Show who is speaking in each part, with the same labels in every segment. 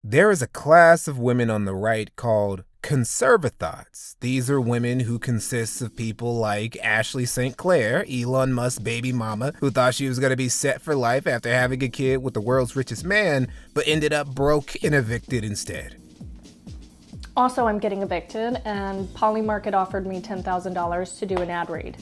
Speaker 1: There is a class of women on the right called conservathoughts. These are women who consist of people like Ashley St. Clair, Elon Musk's baby mama, who thought she was going to be set for life after having a kid with the world's richest man, but ended up broke and evicted instead.
Speaker 2: Also, I'm getting evicted, and Polymarket offered me $10,000 to do an ad read.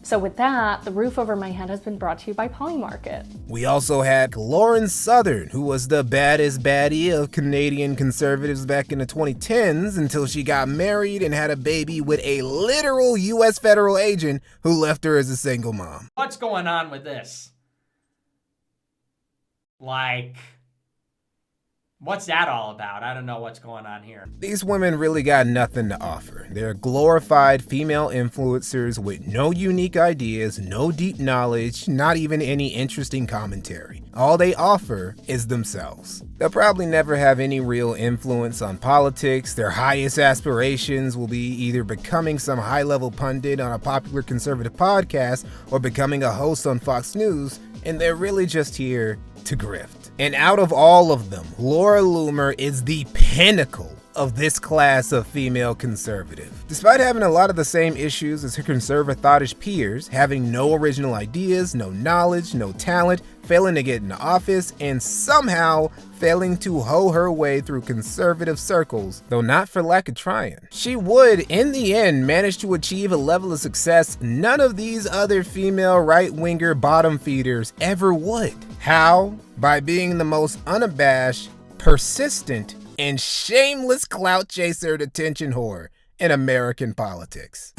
Speaker 2: So with that, the roof over my head has been brought to you by Polymarket.
Speaker 1: We also had Lauren Southern, who was the baddest baddie of Canadian conservatives back in the 2010s until she got married and had a baby with a literal U.S. federal agent who left her as a single mom.
Speaker 3: What's going on with this? Like, what's that all about? I don't know what's going on here.
Speaker 1: These women really got nothing to offer. They're glorified female influencers with no unique ideas, no deep knowledge, not even any interesting commentary. All they offer is themselves. They'll probably never have any real influence on politics. Their highest aspirations will be either becoming some high-level pundit on a popular conservative podcast or becoming a host on Fox News, and they're really just here to grift. And out of all of them, Laura Loomer is the pinnacle of this class of female conservative. Despite having a lot of the same issues as her conservathoughtish peers, having no original ideas, no knowledge, no talent, failing to get into office, and somehow failing to hoe her way through conservative circles, though not for lack of trying, she would, in the end, manage to achieve a level of success none of these other female right-winger bottom feeders ever would. How? By being the most unabashed, persistent, and shameless clout chaser attention whore in American politics.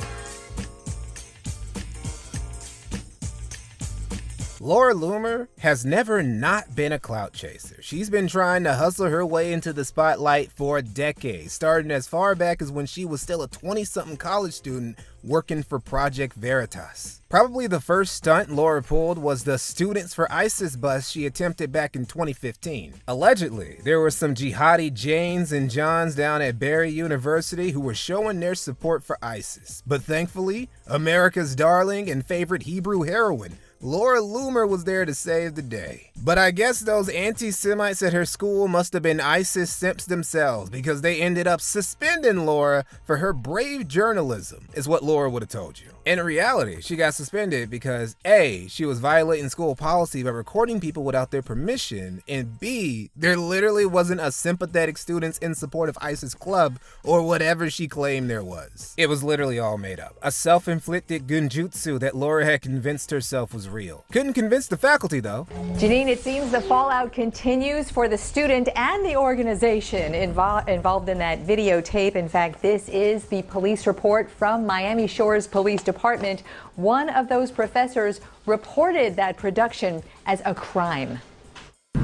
Speaker 1: Laura Loomer has never not been a clout chaser. She's been trying to hustle her way into the spotlight for decades, starting as far back as when she was still a 20-something college student working for Project Veritas. Probably the first stunt Laura pulled was the Students for ISIS bus she attempted back in 2015. Allegedly, there were some jihadi Janes and Johns down at Barry University who were showing their support for ISIS. But thankfully, America's darling and favorite Hebrew heroine, Laura Loomer, was there to save the day. But I guess those anti-Semites at her school must have been ISIS simps themselves, because they ended up suspending Laura for her brave journalism, is what Laura would have told you. In reality, she got suspended because A, she was violating school policy by recording people without their permission, and B, there literally wasn't a sympathetic students in support of ISIS club or whatever she claimed there was. It was literally all made up. A self-inflicted gunjutsu that Laura had convinced herself was real. Couldn't convince the faculty though.
Speaker 4: Janine, it seems the fallout continues for the student and the organization involved in that videotape. In fact, this is the police report from Miami Shores Police Department. One of those professors reported that production as a crime.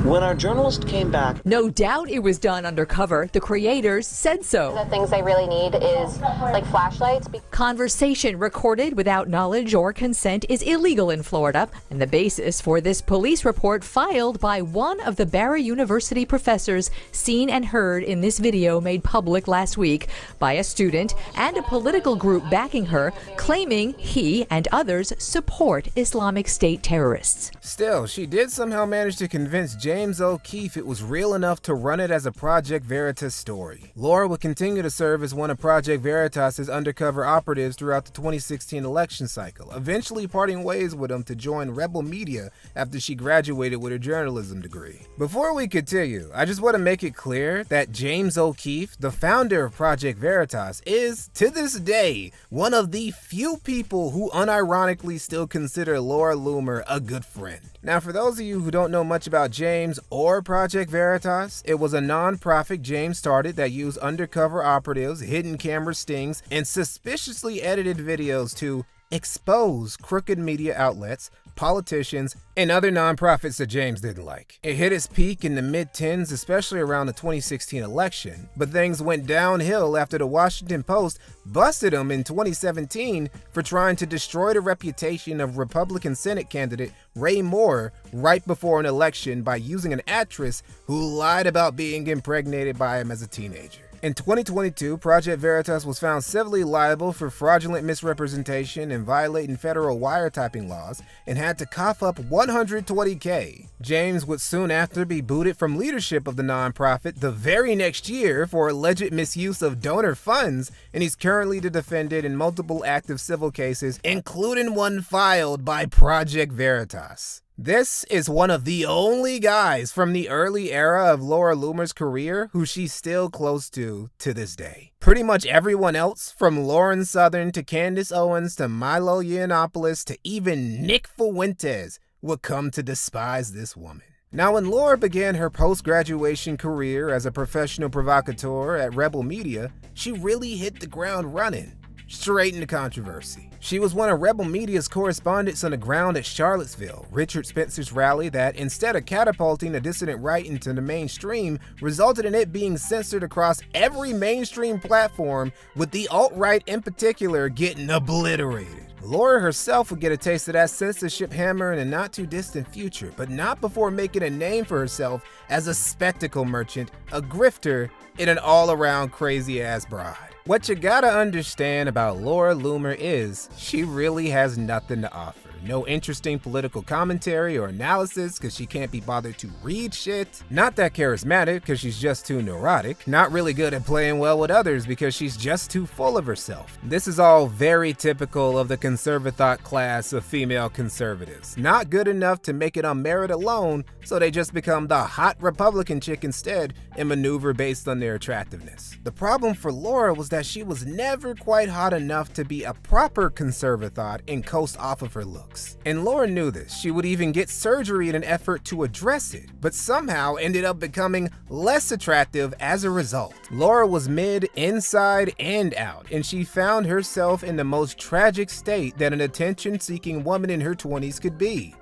Speaker 5: When our journalist came back,
Speaker 4: No doubt it was done undercover. The creators said so.
Speaker 6: The things they really need is like flashlights.
Speaker 4: Conversation recorded without knowledge or consent is illegal in Florida, and the basis for this police report filed by one of the Barry University professors seen and heard in this video made public last week by a student and a political group backing her, claiming he and others support Islamic State terrorists.
Speaker 1: Still, she did somehow manage to convince James O'Keefe it was real enough to run it as a Project Veritas story. Laura would continue to serve as one of Project Veritas's undercover operatives throughout the 2016 election cycle, eventually parting ways with him to join Rebel Media after she graduated with her journalism degree. Before we continue, I just want to make it clear that James O'Keefe, the founder of Project Veritas, is, to this day, one of the few people who unironically still consider Laura Loomer a good friend. Now, for those of you who don't know much about James or Project Veritas, it was a non-profit James started that used undercover operatives, hidden camera stings, and suspiciously edited videos to expose crooked media outlets, politicians, and other nonprofits that James didn't like. It hit its peak in the mid-10s, especially around the 2016 election, but things went downhill after the Washington Post busted him in 2017 for trying to destroy the reputation of Republican Senate candidate Ray Moore right before an election by using an actress who lied about being impregnated by him as a teenager. In 2022, Project Veritas was found civilly liable for fraudulent misrepresentation and violating federal wiretapping laws and had to cough up $120K. James would soon after be booted from leadership of the nonprofit the very next year for alleged misuse of donor funds, and he's currently the defendant in multiple active civil cases, including one filed by Project Veritas. This is one of the only guys from the early era of Laura Loomer's career who she's still close to this day. Pretty much everyone else, from Lauren Southern to Candace Owens to Milo Yiannopoulos to even Nick Fuentes, would come to despise this woman. Now, when Laura began her post-graduation career as a professional provocateur at Rebel Media, she really hit the ground running, straight into controversy. She was one of Rebel Media's correspondents on the ground at Charlottesville, Richard Spencer's rally that, instead of catapulting the dissident right into the mainstream, resulted in it being censored across every mainstream platform, with the alt-right in particular getting obliterated. Laura herself would get a taste of that censorship hammer in a not-too-distant future, but not before making a name for herself as a spectacle merchant, a grifter, and an all-around crazy-ass bride. What you gotta understand about Laura Loomer is she really has nothing to offer. No interesting political commentary or analysis because she can't be bothered to read shit. Not that charismatic because she's just too neurotic. Not really good at playing well with others because she's just too full of herself. This is all very typical of the conservathought class of female conservatives. Not good enough to make it on merit alone, so they just become the hot Republican chick instead and maneuver based on their attractiveness. The problem for Laura was that she was never quite hot enough to be a proper conservathought and coast off of her looks. And Laura knew this. She would even get surgery in an effort to address it, but somehow ended up becoming less attractive as a result. Laura was mid, inside, and out, and she found herself in the most tragic state that an attention-seeking woman in her 20s could be.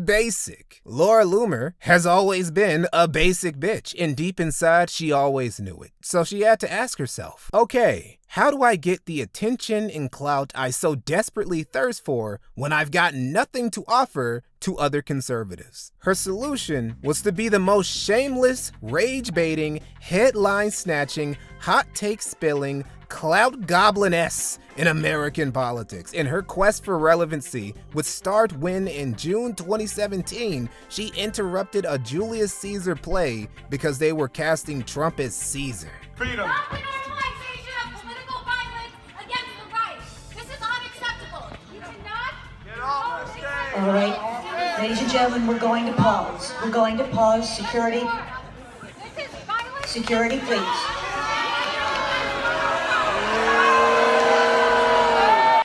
Speaker 1: Basic. Laura Loomer has always been a basic bitch, and deep inside, she always knew it. So she had to ask herself, okay, how do I get the attention and clout I so desperately thirst for when I've got nothing to offer to other conservatives? Her solution was to be the most shameless, rage-baiting, headline-snatching, hot take-spilling, clout gobliness in American politics. In her quest for relevancy would start when, in June 2017, she interrupted a Julius Caesar play because they were casting Trump as Caesar.
Speaker 7: Freedom. Stop the normalization of political violence against the right. This is unacceptable. You cannot get off the stage.
Speaker 8: All right, ladies and gentlemen, we're going to pause. We're going to pause. Security.
Speaker 7: This is violence.
Speaker 8: Security, please.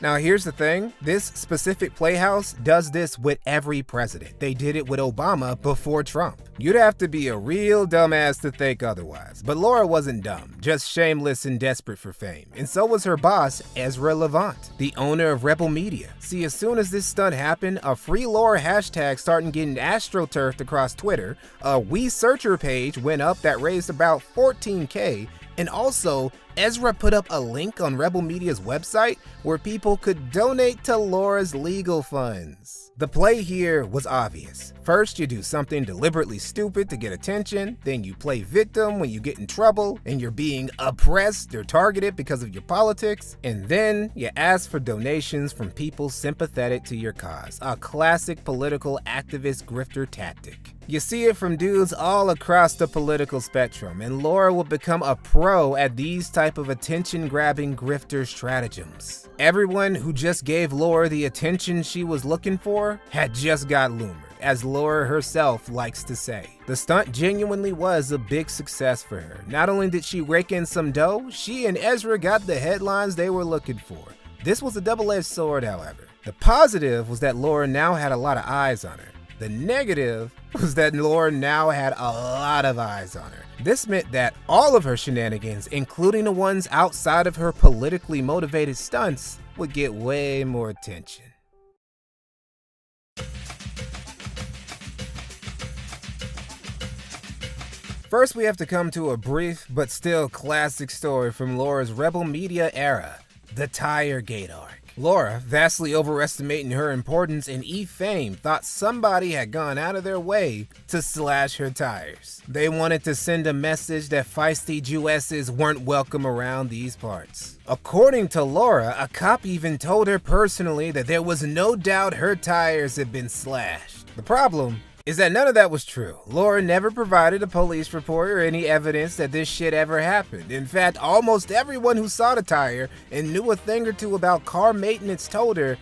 Speaker 1: Now here's the thing, this specific playhouse does this with every president. They did it with Obama before Trump. You'd have to be a real dumbass to think otherwise. But Laura wasn't dumb, just shameless and desperate for fame. And so was her boss, Ezra Levant, the owner of Rebel Media. See, as soon as this stunt happened, a Free Laura hashtag started getting astroturfed across Twitter, a We Searcher page went up that raised about 14K, and also, Ezra put up a link on Rebel Media's website where people could donate to Laura's legal funds. The play here was obvious. First, you do something deliberately stupid to get attention, then you play victim when you get in trouble and you're being oppressed or targeted because of your politics, and then you ask for donations from people sympathetic to your cause. A classic political activist grifter tactic. You see it from dudes all across the political spectrum, and Laura will become a pro at these type of attention-grabbing grifter stratagems. Everyone who just gave Laura the attention she was looking for had just got Loomer, as Laura herself likes to say. The stunt genuinely was a big success for her. Not only did she rake in some dough, she and Ezra got the headlines they were looking for. This was a double-edged sword, however. The positive was that Laura now had a lot of eyes on her. The negative was that Laura now had a lot of eyes on her. This meant that all of her shenanigans, including the ones outside of her politically motivated stunts, would get way more attention. First, we have to come to a brief but still classic story from Laura's Rebel Media era, the Tiregate arc. Laura, vastly overestimating her importance in E-fame, thought somebody had gone out of their way to slash her tires. They wanted to send a message that feisty Jewesses weren't welcome around these parts. According to Laura, a cop even told her personally that there was no doubt her tires had been slashed. The problem is that none of that was true. Laura never provided a police report or any evidence that this shit ever happened. In fact, almost everyone who saw the tire and knew a thing or two about car maintenance told her,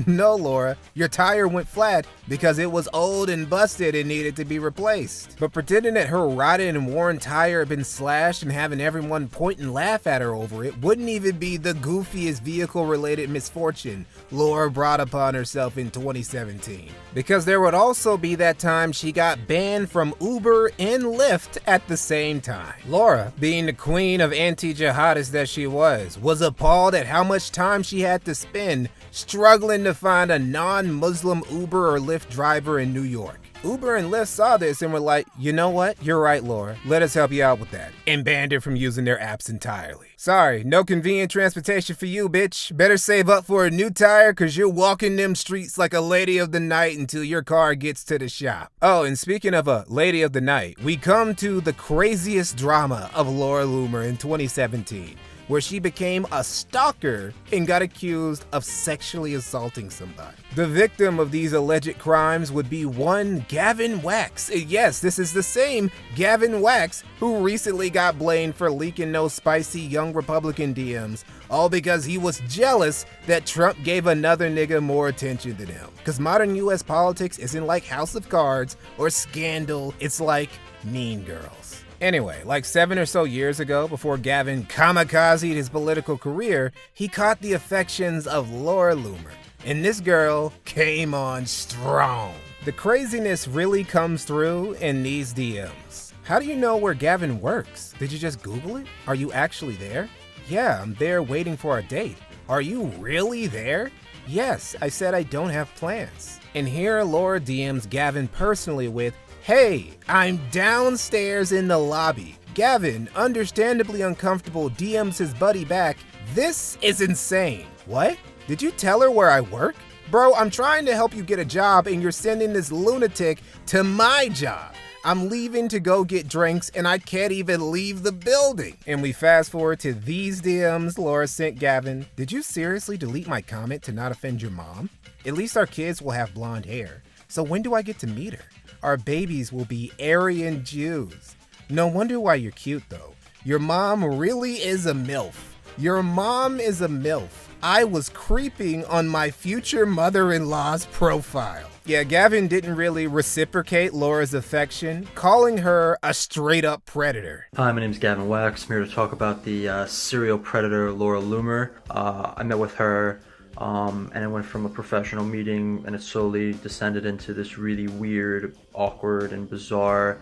Speaker 1: no, Laura, your tire went flat because it was old and busted and needed to be replaced. But pretending that her rotted and worn tire had been slashed and having everyone point and laugh at her over it wouldn't even be the goofiest vehicle-related misfortune Laura brought upon herself in 2017. Because there would also be that time she got banned from Uber and Lyft at the same time. Laura, being the queen of anti-jihadists that she was appalled at how much time she had to spend struggling to find a non-Muslim Uber or Lyft driver in New York. Uber and Lyft saw this and were like, you know what? You're right, Laura. Let us help you out with that. And banned her from using their apps entirely. Sorry, no convenient transportation for you, bitch. Better save up for a new tire cause you're walking them streets like a lady of the night until your car gets to the shop. Oh, and speaking of a lady of the night, we come to the craziest drama of Laura Loomer in 2017. Where she became a stalker and got accused of sexually assaulting somebody. The victim of these alleged crimes would be one Gavin Wax. Yes, this is the same Gavin Wax who recently got blamed for leaking those spicy young Republican DMs, all because he was jealous that Trump gave another nigga more attention than him. Because modern US politics isn't like House of Cards or Scandal, it's like Mean Girls. Anyway, like 7 or so years ago, before Gavin kamikazed his political career, he caught the affections of Laura Loomer. And this girl came on strong. The craziness really comes through in these DMs. How do you know where Gavin works? Did you just Google it? Are you actually there? Yeah, I'm there waiting for a date. Are you really there? Yes, I said I don't have plans. And here Laura DMs Gavin personally with, hey, I'm downstairs in the lobby. Gavin, understandably uncomfortable, DMs his buddy back, this is insane. What? Did you tell her where I work? Bro, I'm trying to help you get a job and you're sending this lunatic to my job. I'm leaving to go get drinks and I can't even leave the building. And we fast forward to these DMs Laura sent Gavin. Did you seriously delete my comment to not offend your mom? At least our kids will have blonde hair. So when do I get to meet her? Our babies will be Aryan Jews. No wonder why you're cute though. Your mom really is a MILF. Your mom is a MILF. I was creeping on my future mother-in-law's profile. Yeah, Gavin didn't really reciprocate Laura's affection, calling her a straight-up predator.
Speaker 9: Hi, my name is Gavin Wax. I'm here to talk about the serial predator Laura Loomer. I met with her and it went from a professional meeting and it slowly descended into this really weird, awkward, and bizarre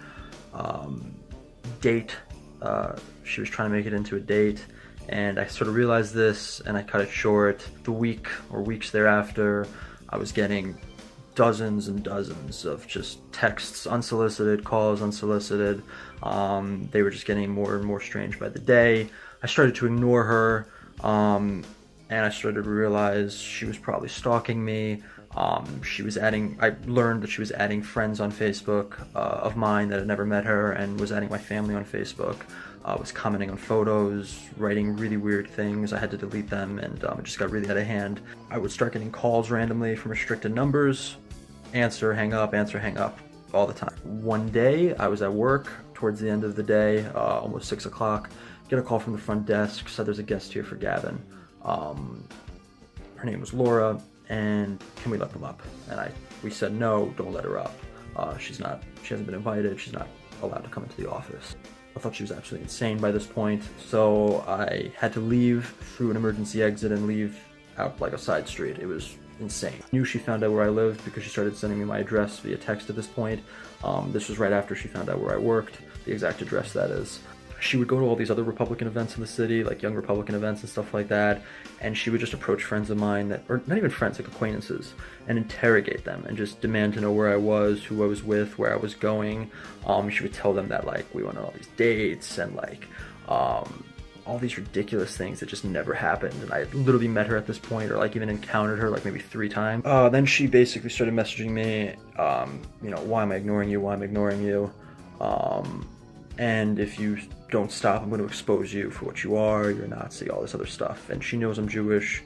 Speaker 9: date. She was trying to make it into a date. And I sort of realized this and I cut it short. The week or weeks thereafter, I was getting dozens and dozens of just texts, unsolicited, calls unsolicited. They were just getting more and more strange by the day. I started to ignore her and I started to realize she was probably stalking me. I learned that she was adding friends on Facebook of mine that had never met her and was adding my family on Facebook. Was commenting on photos, writing really weird things. I had to delete them and it just got really out of hand. I would start getting calls randomly from restricted numbers, answer, hang up, all the time. One day I was at work towards the end of the day, almost 6 o'clock, get a call from the front desk, said there's a guest here for Gavin. Her name was Laura, and can we let them up? And we said, no, don't let her up. She hasn't been invited, she's not allowed to come into the office. I thought she was absolutely insane by this point, so I had to leave through an emergency exit and leave out like a side street. It was insane. I knew she found out where I lived because she started sending me my address via text at this point. This was right after she found out where I worked, the exact address that is. She would go to all these other Republican events in the city, like young Republican events and stuff like that, and she would just approach friends of mine or not even friends, like acquaintances, and interrogate them and just demand to know where I was, who I was with, where I was going. She would tell them that like we went on all these dates and like all these ridiculous things that just never happened. And I literally met her at this point, or like even encountered her like maybe 3 times. Then she basically started messaging me, you know, why am I ignoring you? Why am I ignoring you? And if you don't stop, I'm going to expose you for what you are. You're a Nazi, all this other stuff. And she knows I'm Jewish.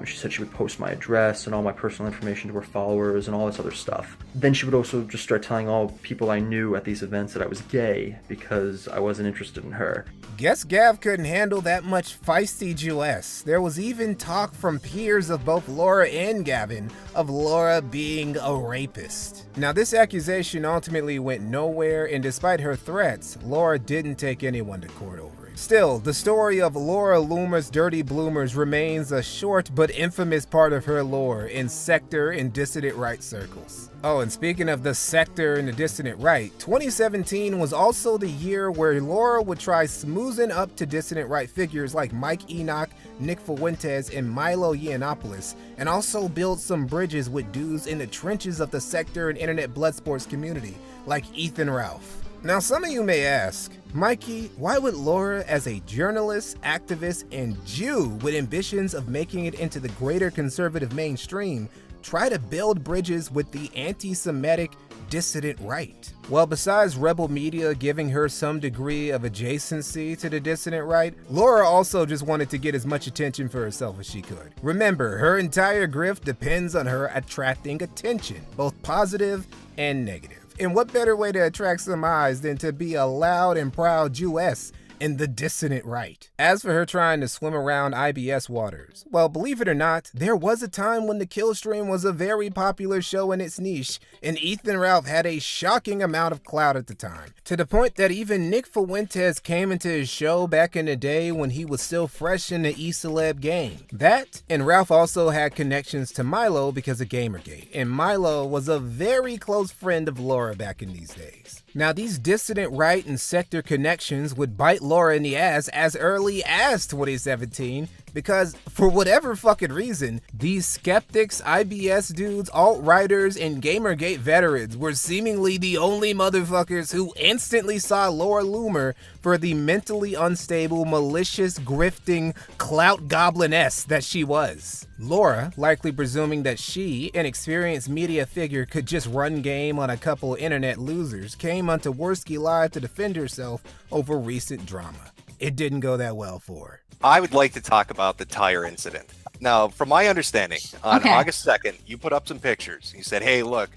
Speaker 9: She said she would post my address and all my personal information to her followers and all this other stuff. Then she would also just start telling all people I knew at these events that I was gay because I wasn't interested in her.
Speaker 1: Guess Gav couldn't handle that much feisty Jewess. There was even talk from peers of both Laura and Gavin of Laura being a rapist. Now, this accusation ultimately went nowhere, and despite her threats, Laura didn't take anyone to court over it. Still, the story of Laura Loomer's Dirty Bloomers remains a short but infamous part of her lore in sector and dissident right circles. Oh, and speaking of the sector and the dissident right, 2017 was also the year where Laura would try smoozing up to dissident right figures like Mike Enoch, Nick Fuentes, and Milo Yiannopoulos, and also build some bridges with dudes in the trenches of the sector and internet blood sports community, like Ethan Ralph. Now, some of you may ask, Mikey, why would Laura, as a journalist, activist, and Jew with ambitions of making it into the greater conservative mainstream, try to build bridges with the anti-Semitic dissident right? Well, besides rebel media giving her some degree of adjacency to the dissident right, Laura also just wanted to get as much attention for herself as she could. Remember, her entire grift depends on her attracting attention, both positive and negative. And what better way to attract some eyes than to be a loud and proud Jewess in the dissident right? As for her trying to swim around IBS waters, well, believe it or not, there was a time when the Kill Stream was a very popular show in its niche, and Ethan Ralph had a shocking amount of clout at the time, to the point that even Nick Fuentes came into his show back in the day when he was still fresh in the E-Celeb game. That, and Ralph also had connections to Milo because of Gamergate, and Milo was a very close friend of Laura back in these days. Now, these dissident right and sector connections would bite Laura in the ass as early as 2017 because, for whatever fucking reason, these skeptics, IBS dudes, alt-righters, and Gamergate veterans were seemingly the only motherfuckers who instantly saw Laura Loomer for the mentally unstable, malicious, grifting, clout gobliness that she was. Laura, likely presuming that she, an experienced media figure, could just run game on a couple internet losers, came onto Worski Live to defend herself over recent drama. It didn't go that well for her.
Speaker 10: I would like to talk about the tire incident. Now, from my understanding, on August 2nd, you put up some pictures. You said, hey, look,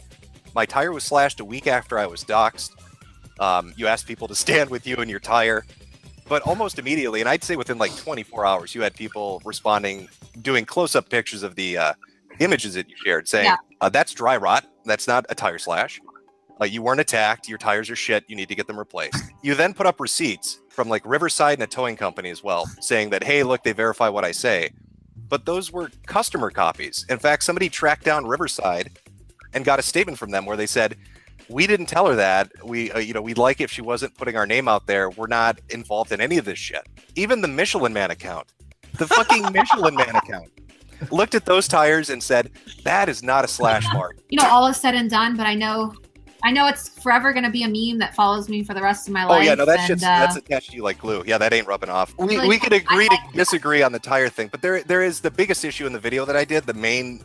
Speaker 10: my tire was slashed a week after I was doxxed. You asked people to stand with you in your tire. But almost immediately, and I'd say within like 24 hours, you had people responding, doing close-up pictures of the images that you shared, saying, that's dry rot. That's not a tire slash. You weren't attacked. Your tires are shit. You need to get them replaced. You then put up receipts from like Riverside and a towing company as well, saying that, hey, look, they verify what I say. But those were customer copies. In fact, somebody tracked down Riverside and got a statement from them where they said, we didn't tell her that. We'd like if she wasn't putting our name out there. We're not involved in any of this shit. Even the Michelin Man account, the fucking Michelin Man account, looked at those tires and said, that is not a slash mark.
Speaker 11: You know, all is said and done, but I know it's forever going to be a meme that follows me for the rest of my life.
Speaker 10: Oh, yeah, no, that's attached to you like glue. Yeah, that ain't rubbing off. We could agree to disagree on the tire thing, but there is the biggest issue in the video that I did, the main,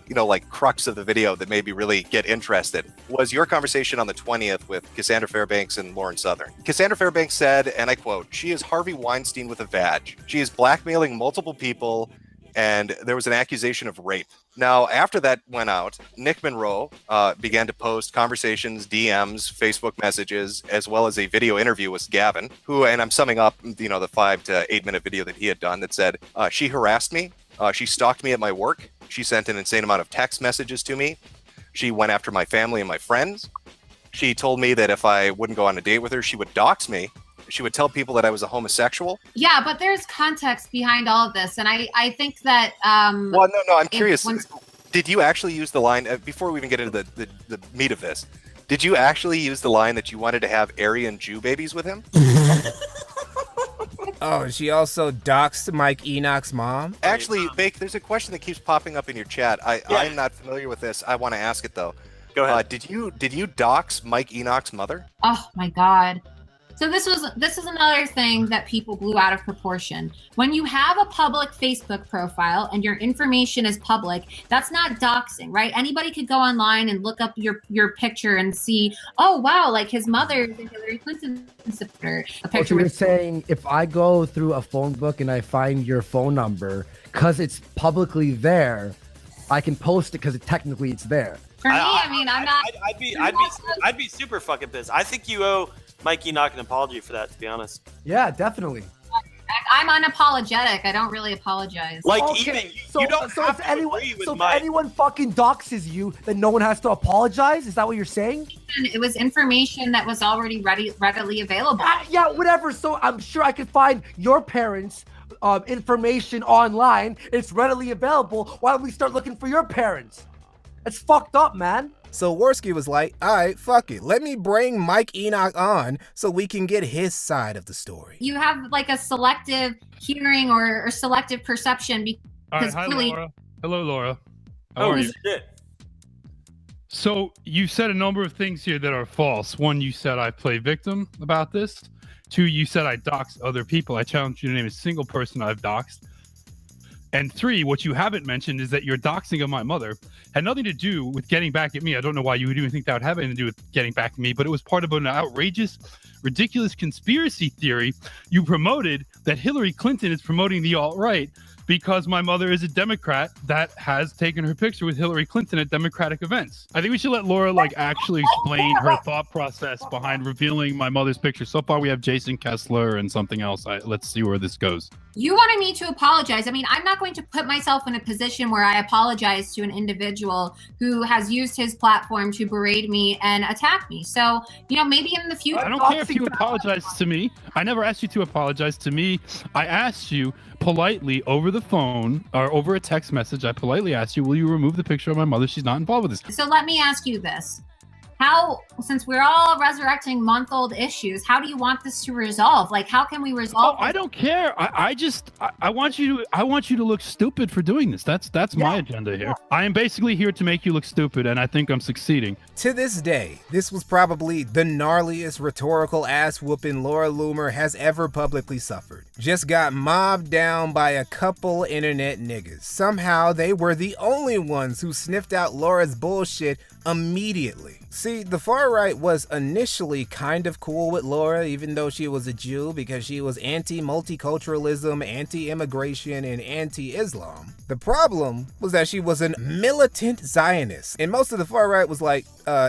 Speaker 10: crux of the video that made me really get interested, was your conversation on the 20th with Cassandra Fairbanks and Lauren Southern. Cassandra Fairbanks said, and I quote, she is Harvey Weinstein with a badge. She is blackmailing multiple people, and there was an accusation of rape. Now, after that went out, Nick Monroe began to post conversations, DMs, Facebook messages, as well as a video interview with Gavin, who, and I'm summing up, the 5 to 8 minute video that he had done that said, she harassed me. She stalked me at my work. She sent an insane amount of text messages to me. She went after my family and my friends. She told me that if I wouldn't go on a date with her, she would dox me. She would tell people that I was a homosexual. Yeah,
Speaker 11: but there's context behind all of this, and I think that.
Speaker 10: Well, no, I'm curious. Did you actually use the line before we even get into the meat of this? Did you actually use the line that you wanted to have Aryan Jew babies with him?
Speaker 1: Oh, she also doxed Mike Enoch's mom?
Speaker 10: Actually, Bake, there's a question that keeps popping up in your chat. I'm not familiar with this. I want to ask it though.
Speaker 12: Go ahead.
Speaker 10: Did you dox Mike Enoch's mother?
Speaker 11: Oh my God. So this is another thing that people blew out of proportion. When you have a public Facebook profile and your information is public, that's not doxing, right? Anybody could go online and look up your picture and see, oh wow, like his mother is a Hillary Clinton supporter. A picture
Speaker 12: you're
Speaker 11: with
Speaker 12: saying if I go through a phone book and I find your phone number, because it's publicly there, I can post it because technically it's there.
Speaker 11: For me, I mean, I'm not.
Speaker 13: I'd be super fucking pissed. I think you owe Mikey Knock an apology for that, to be honest.
Speaker 12: Yeah, definitely.
Speaker 11: I'm unapologetic. I don't really apologize.
Speaker 13: Like,
Speaker 12: Okay,
Speaker 13: even you don't have to agree with
Speaker 12: so if
Speaker 13: Mike.
Speaker 12: anyone fucking doxes you, then no one has to apologize? Is that what you're saying?
Speaker 11: It was information that was already readily available.
Speaker 12: Yeah, whatever. So I'm sure I could find your parents' information online. It's readily available. Why don't we start looking for your parents? It's fucked up, man.
Speaker 1: So Worski was like, all right, fuck it. Let me bring Mike Enoch on so we can get his side of the story.
Speaker 11: You have like a selective hearing or selective perception because
Speaker 14: hi,
Speaker 11: clearly.
Speaker 14: Laura. Hello, Laura. How are you?
Speaker 13: Shit.
Speaker 14: So you said a number of things here that are false. One, you said I play victim about this. Two, you said I doxed other people. I challenge you to name a single person I've doxed. And three, what you haven't mentioned is that your doxing of my mother had nothing to do with getting back at me. I don't know why you would even think that would have anything to do with getting back at me, but it was part of an outrageous, ridiculous conspiracy theory you promoted that Hillary Clinton is promoting the alt-right because my mother is a Democrat that has taken her picture with Hillary Clinton at Democratic events. I think we should let Laura actually explain her thought process behind revealing my mother's picture. So far we have Jason Kessler and something else. Let's see where this goes.
Speaker 11: You wanted me to apologize. I mean, I'm not going to put myself in a position where I apologize to an individual who has used his platform to berate me and attack me. So, maybe in the future.
Speaker 14: I don't care if you apologize to me. I never asked you to apologize to me. I asked you politely over the phone or over a text message. I politely asked you, will you remove the picture of my mother? She's not involved with this.
Speaker 11: So let me ask you this. Since we're all resurrecting month-old issues, how do you want this to resolve? Like, how can we resolve?
Speaker 14: I don't care. I want you to look stupid for doing this. That's my agenda here. I am basically here to make you look stupid, and I think I'm succeeding.
Speaker 1: To this day, this was probably the gnarliest rhetorical ass whooping Laura Loomer has ever publicly suffered. Just got mobbed down by a couple internet niggas. Somehow they were the only ones who sniffed out Laura's bullshit immediately. See, the far right was initially kind of cool with Laura, even though she was a Jew, because she was anti-multiculturalism, anti-immigration, and anti-Islam. The problem was that she was a militant Zionist, and most of the far right was like,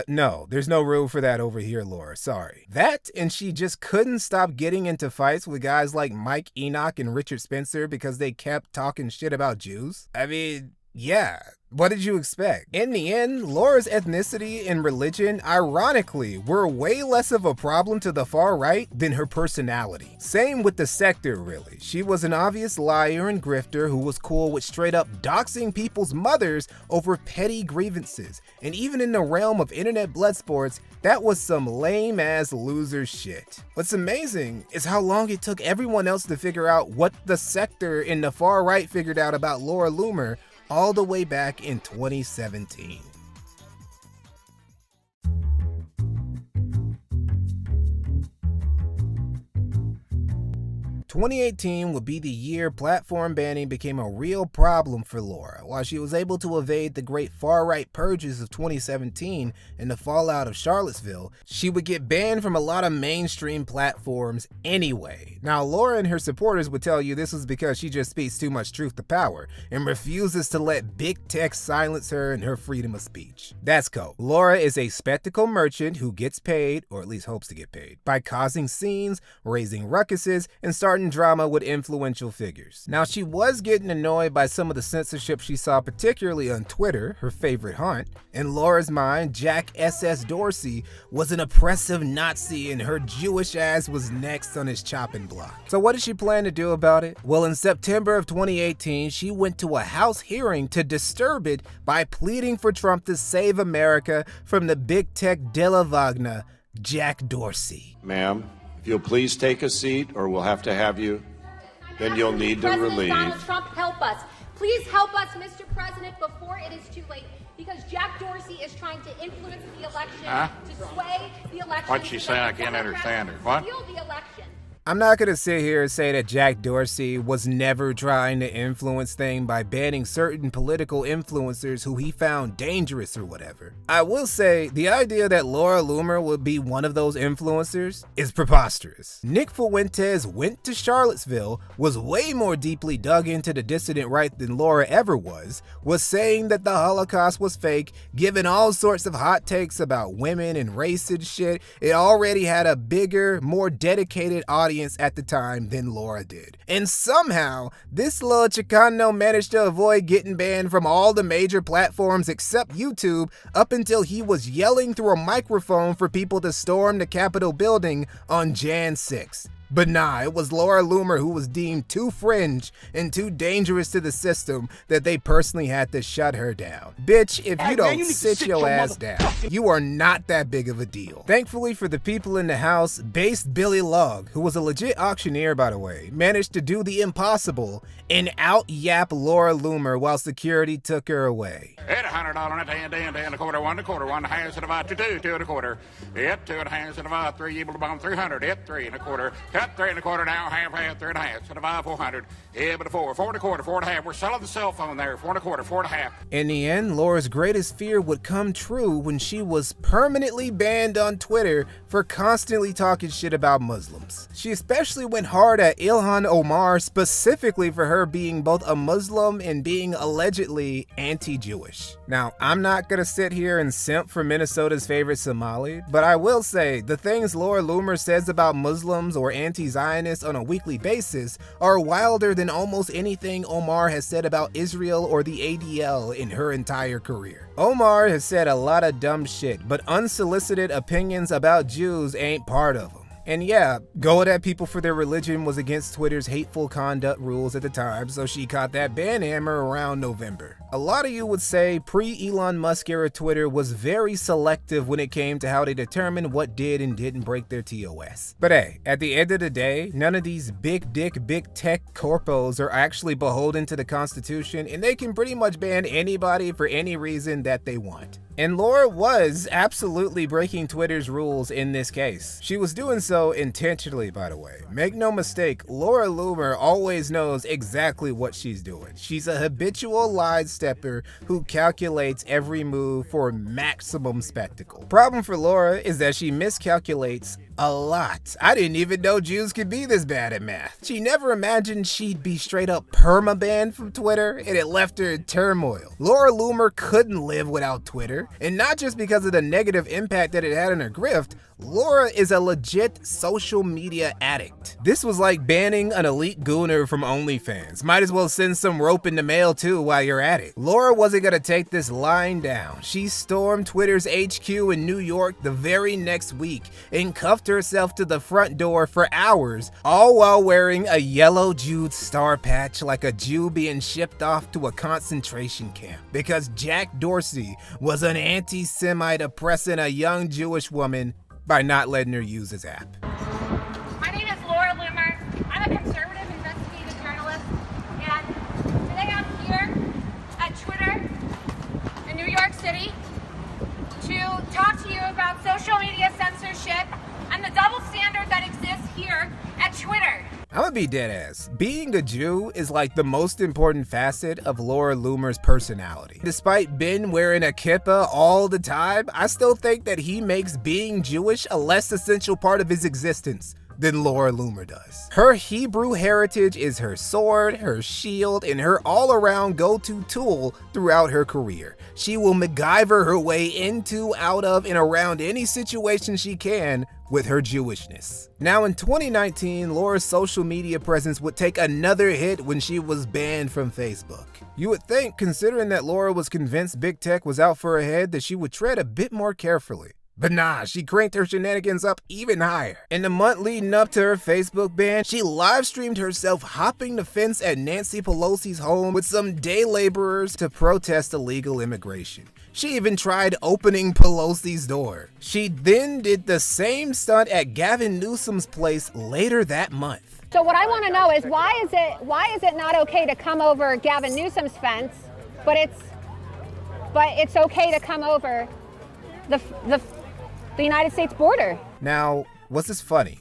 Speaker 1: no, there's no room for that over here, Laura, sorry. That, and she just couldn't stop getting into fights with guys like Mike Enoch and Richard Spencer because they kept talking shit about Jews. I mean, yeah. What did you expect? In the end, Laura's ethnicity and religion, ironically, were way less of a problem to the far right than her personality. Same with the sector, really. She was an obvious liar and grifter who was cool with straight up doxing people's mothers over petty grievances. And even in the realm of internet blood sports, that was some lame ass loser shit. What's amazing is how long it took everyone else to figure out what the sector in the far right figured out about Laura Loomer all the way back in 2017. 2018 would be the year platform banning became a real problem for Laura. While she was able to evade the great far-right purges of 2017 and the fallout of Charlottesville, she would get banned from a lot of mainstream platforms anyway. Now, Laura and her supporters would tell you this was because she just speaks too much truth to power and refuses to let big tech silence her and her freedom of speech. That's cool. Laura is a spectacle merchant who gets paid, or at least hopes to get paid, by causing scenes, raising ruckuses, and starting drama with influential figures. Now, she was getting annoyed by some of the censorship she saw, particularly on Twitter, her favorite haunt. In Laura's mind, Jack S.S. Dorsey was an oppressive Nazi and her Jewish ass was next on his chopping block. So what did she plan to do about it? Well, in September of 2018, she went to a House hearing to disturb it by pleading for Trump to save America from the big tech de la Wagner, Jack Dorsey.
Speaker 15: Ma'am, if you'll please take a seat or we'll have to have you, then you'll need to
Speaker 7: President
Speaker 15: relieve.
Speaker 7: Donald Trump, help us. Please help us, Mr. President, before it is too late. because Jack Dorsey is trying to influence the election,
Speaker 15: Huh?
Speaker 7: to sway the election.
Speaker 15: What'd she say? I can't understand her. What?
Speaker 7: Steal the election.
Speaker 1: I'm not going to sit here and say that Jack Dorsey was never trying to influence things by banning certain political influencers who he found dangerous or whatever. I will say the idea that Laura Loomer would be one of those influencers is preposterous. Nick Fuentes went to Charlottesville, was way more deeply dug into the dissident right than Laura ever was saying that the Holocaust was fake, giving all sorts of hot takes about women and race and shit. It already had a bigger, more dedicated audience at the time than Laura did. And somehow, this little Chicano managed to avoid getting banned from all the major platforms except YouTube up until he was yelling through a microphone for people to storm the Capitol building on Jan 6th. But nah, it was Laura Loomer who was deemed too fringe and too dangerous to the system that they personally had to shut her down. Bitch, if you don't sit your ass down, you are not that big of a deal. Thankfully for the people in the house, based Billy Log, who was a legit auctioneer by the way, managed to do the impossible and out-yap Laura Loomer while security took her away.
Speaker 15: At $100 net, and a quarter, 1 1/4, 1 half, and about 2 2 1/4. It 2 1/2, and about 3 equal to bomb 300. It 3 1/4. Cut 3 1/4 now, half, 3 1/2, and about 400. Yeah, but 4 1/4, 4 1/2. We're selling the cell phone there, 4 1/4, 4 1/2.
Speaker 1: In the end, Laura's greatest fear would come true when she was permanently banned on Twitter for constantly talking shit about Muslims. She especially went hard at Ilhan Omar specifically for her being both a Muslim and being allegedly anti-Jewish. Now, I'm not gonna sit here and simp for Minnesota's favorite Somali, but I will say the things Laura Loomer says about Muslims or anti-Zionists on a weekly basis are wilder than almost anything Omar has said about Israel or the ADL in her entire career. Omar has said a lot of dumb shit, but unsolicited opinions about Jews ain't part of them. And yeah, going at people for their religion was against Twitter's hateful conduct rules at the time, so she caught that ban hammer around November. A lot of you would say pre-Elon Musk era Twitter was very selective when it came to how they determined what did and didn't break their TOS. But hey, at the end of the day, none of these big dick, big tech corpos are actually beholden to the Constitution, and they can pretty much ban anybody for any reason that they want. And Laura was absolutely breaking Twitter's rules in this case. She was doing so intentionally, by the way. Make no mistake, Laura Loomer always knows exactly what she's doing. She's a habitual line stepper who calculates every move for maximum spectacle. Problem for Laura is that she miscalculates a lot. I didn't even know Jews could be this bad at math. She never imagined she'd be straight up perma-banned from Twitter, and it left her in turmoil. Laura Loomer couldn't live without Twitter, and not just because of the negative impact that it had on her grift. Laura is a legit social media addict. This was like banning an elite gooner from OnlyFans. Might as well send some rope in the mail too while you're at it. Laura wasn't gonna take this lying down. She stormed Twitter's HQ in New York the very next week and cuffed herself to the front door for hours, all while wearing a yellow Jude star patch like a Jew being shipped off to a concentration camp. Because Jack Dorsey was an anti-Semite oppressing a young Jewish woman by not letting her use his app.
Speaker 7: My name is Laura Loomer. I'm a conservative investigative journalist, and today I'm here at Twitter in New York City to talk to you about social media censorship and the double standard that exists here at Twitter.
Speaker 1: I'm gonna be dead ass. Being a Jew is like the most important facet of Laura Loomer's personality. Despite Ben wearing a kippah all the time, I still think that he makes being Jewish a less essential part of his existence than Laura Loomer does. Her Hebrew heritage is her sword, her shield, and her all-around go-to tool throughout her career. She will MacGyver her way into, out of, and around any situation she can with her Jewishness. Now in 2019, Laura's social media presence would take another hit when she was banned from Facebook. You would think, considering that Laura was convinced big tech was out for her head, that she would tread a bit more carefully. But nah, she cranked her shenanigans up even higher. In the month leading up to her Facebook ban, she live streamed herself hopping the fence at Nancy Pelosi's home with some day laborers to protest illegal immigration. She even tried opening Pelosi's door. She then did the same stunt at Gavin Newsom's place later that month.
Speaker 6: So what I want to know is why is it not okay to come over Gavin Newsom's fence, but it's
Speaker 7: but it's okay to come over the United States border.
Speaker 1: Now, was this funny?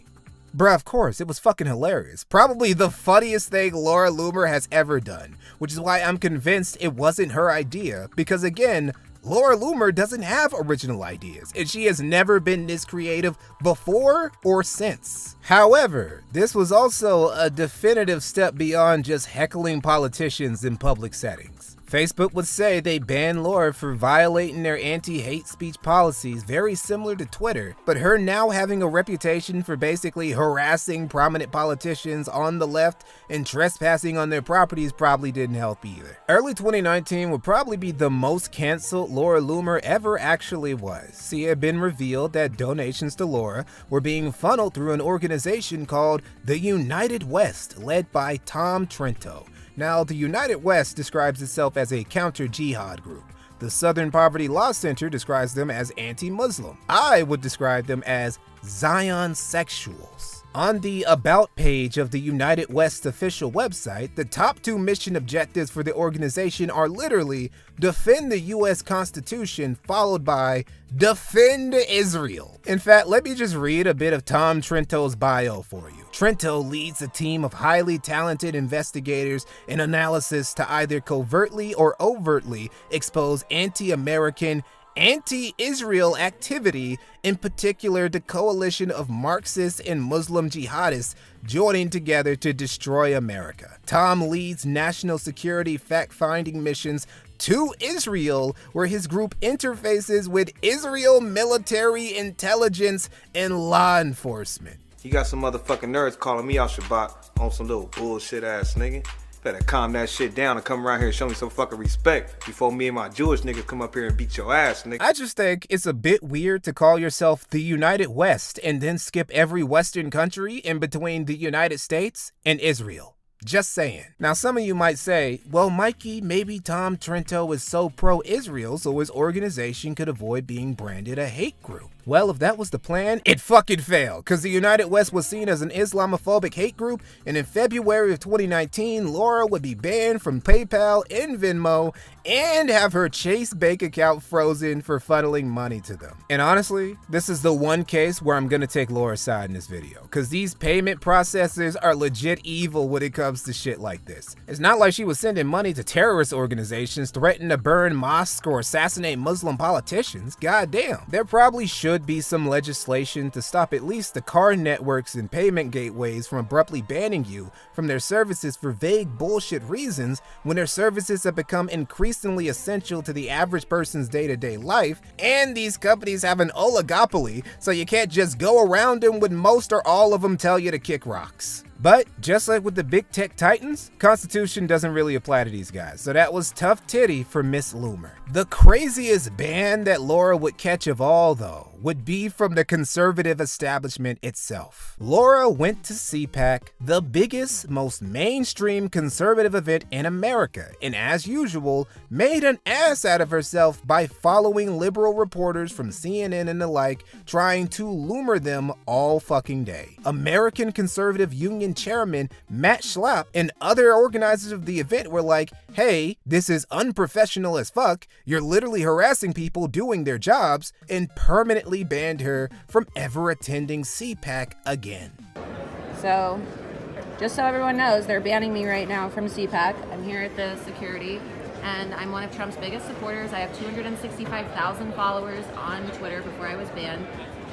Speaker 1: Bruh, of course, it was fucking hilarious. Probably the funniest thing Laura Loomer has ever done, which is why I'm convinced it wasn't her idea, because again, Laura Loomer doesn't have original ideas, and she has never been this creative before or since. However, this was also a definitive step beyond just heckling politicians in public settings. Facebook would say they banned Laura for violating their anti-hate speech policies, very similar to Twitter, but her now having a reputation for basically harassing prominent politicians on the left and trespassing on their properties probably didn't help either. Early 2019 would probably be the most canceled Laura Loomer ever actually was. See, it had been revealed that donations to Laura were being funneled through an organization called the United West, led by Tom Trento. Now, the United West describes itself as a counter-jihad group. The Southern Poverty Law Center describes them as anti-Muslim. I would describe them as Zion sexuals. On the About page of the United West official website, the top 2 mission objectives for the organization are literally defend the US Constitution, followed by defend Israel. In fact, let me just read a bit of Tom Trento's bio for you. Trento leads a team of highly talented investigators and analysts to either covertly or overtly expose anti-American, anti-Israel activity, in particular the coalition of Marxists and Muslim jihadists joining together to destroy America. Tom leads national security fact-finding missions to Israel, where his group interfaces with Israel military intelligence and law enforcement.
Speaker 16: You got some motherfucking nerds calling me out Shabbat on some little bullshit ass nigga. Better calm that shit down and come around here and show me some fucking respect before me and my Jewish niggas come up here and beat your ass, nigga.
Speaker 1: I just think it's a bit weird to call yourself the United West and then skip every Western country in between the United States and Israel. Just saying. Now, some of you might say, well, Mikey, maybe Tom Trento is so pro-Israel so his organization could avoid being branded a hate group. Well, if that was the plan, it fucking failed, because the United West was seen as an Islamophobic hate group, and in February of 2019, Laura would be banned from PayPal and Venmo, and have her Chase bank account frozen for funneling money to them. And honestly, this is the one case where I'm gonna take Laura's side in this video, because these payment processors are legit evil when it comes to shit like this. It's not like she was sending money to terrorist organizations threatening to burn mosques or assassinate Muslim politicians. Goddamn. There probably should be some legislation to stop at least the card networks and payment gateways from abruptly banning you from their services for vague bullshit reasons when their services have become increasingly essential to the average person's day-to-day life, and these companies have an oligopoly, so you can't just go around them when most or all of them tell you to kick rocks. But just like with the big tech titans, Constitution doesn't really apply to these guys, so that was tough titty for Miss Loomer. The craziest ban that Laura would catch of all, though, would be from the conservative establishment itself. Laura went to CPAC, the biggest, most mainstream conservative event in America, and as usual, made an ass out of herself by following liberal reporters from CNN and the like, trying to Loomer them all fucking day. American Conservative Union Chairman Matt Schlapp and other organizers of the event were like, hey, this is unprofessional as fuck, you're literally harassing people doing their jobs, and permanently banned her from ever attending CPAC again.
Speaker 17: So, just so everyone knows, they're banning me right now from CPAC. I'm here at the security, and I'm one of Trump's biggest supporters. I have 265,000 followers on Twitter before I was banned.